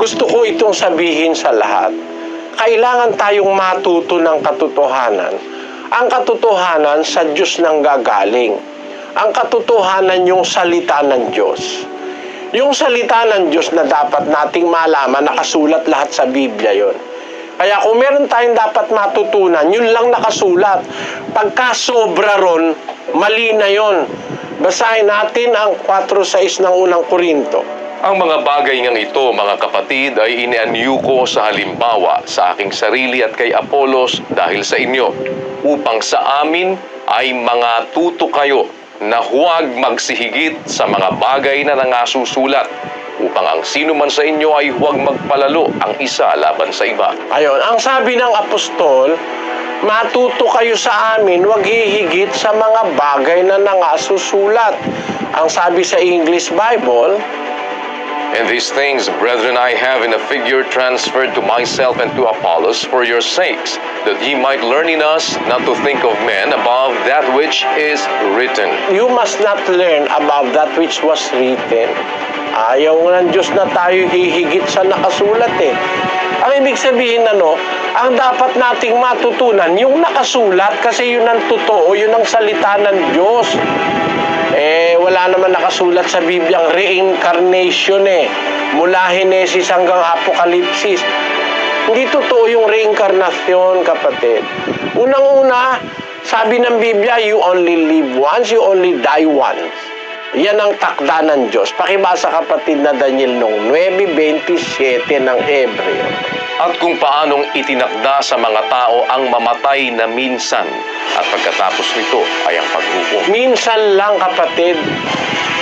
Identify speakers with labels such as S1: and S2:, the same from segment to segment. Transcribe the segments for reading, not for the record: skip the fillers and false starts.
S1: Gusto ko itong sabihin sa lahat. Kailangan tayong matuto ng katotohanan. Ang katotohanan sa Diyos nang gagaling. Ang katotohanan yung salita ng Diyos. Yung salita ng Diyos na dapat nating malaman, nakasulat lahat sa Biblia yon. Kaya kung meron tayong dapat matutunan, yun lang nakasulat. Pagka sobra ron, mali na yon. Basahin natin ang 4:6 ng unang Korinto.
S2: Ang mga bagay ngang ito, mga kapatid, ay inianyo ko sa halimbawa sa aking sarili at kay Apolos dahil sa inyo, upang sa amin ay mga tuto kayo na huwag magsihigit sa mga bagay na nangasusulat, upang ang sino man sa inyo ay huwag magpalalo ang isa laban sa iba.
S1: Ayun, ang sabi ng apostol, matuto kayo sa amin, huwag hihigit sa mga bagay na nangasusulat. Ang sabi sa English Bible,
S2: And these things, brethren, I have in a figure transferred to myself and to Apollos for your sakes, that ye might learn in us not to think of men above that which is written.
S1: you must not learn above that which was written. Ayaw ng Diyos na tayo hihigit sa nakasulat eh. Ang ibig sabihin ang dapat nating matutunan, yung nakasulat, kasi yun ang totoo, yun ang salita ng Diyos. Wala naman nakasulat sa Biblia ang reincarnation mula Henesis hanggang Apokalipsis. Hindi totoo yung reincarnation, kapatid. Unang-una, sabi ng Biblia, you only live once, you only die once. Yan ang takda ng Diyos. Pakibasa, kapatid, na Daniel nung 9:27 ng Hebreo.
S2: At kung paanong itinakda sa mga tao ang mamatay na minsan, at pagkatapos nito ay ang paghukom.
S1: Minsan lang, kapatid,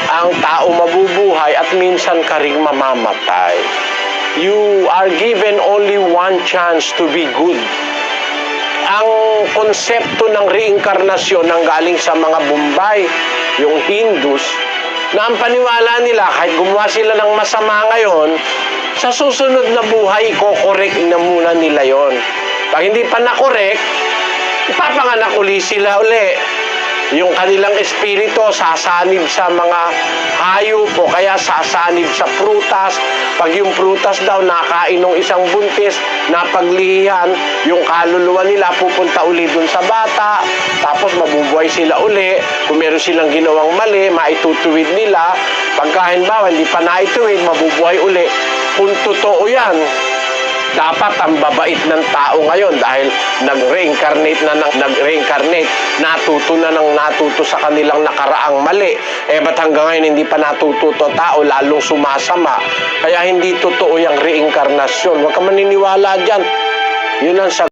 S1: ang tao mabubuhay at minsan ka ring mamamatay. You are given only one chance to be good. Ang konsepto ng reinkarnasyon nang galing sa mga Bombay, yung Hindus, na ang paniwala nila, kahit gumawa sila ng masama ngayon, sa susunod na buhay, i-correct na muna nila yon. Pag hindi pa na-correct, ipapanganak uli sila uli. Yung kanilang espiritu sasanib sa mga hayop o kaya sasanib sa prutas. Pag yung prutas daw nakain ng isang buntis, napaglihihan, yung kaluluwa nila pupunta uli dun sa bata, tapos mabubuhay sila uli. Kung meron silang ginawang mali, maitutuwid nila. Pagka halimbawa hindi pa naituwid, mabubuhay uli. Kung totoo yan, dapat ang babait ng tao ngayon dahil nag-reincarnate, natuto na ng natuto sa kanilang nakaraang mali. Ba't hanggang ngayon hindi pa natututo tao, lalong sumasama. Kaya hindi totoo yung reincarnasyon. Huwag ka maniniwala dyan. Yun ang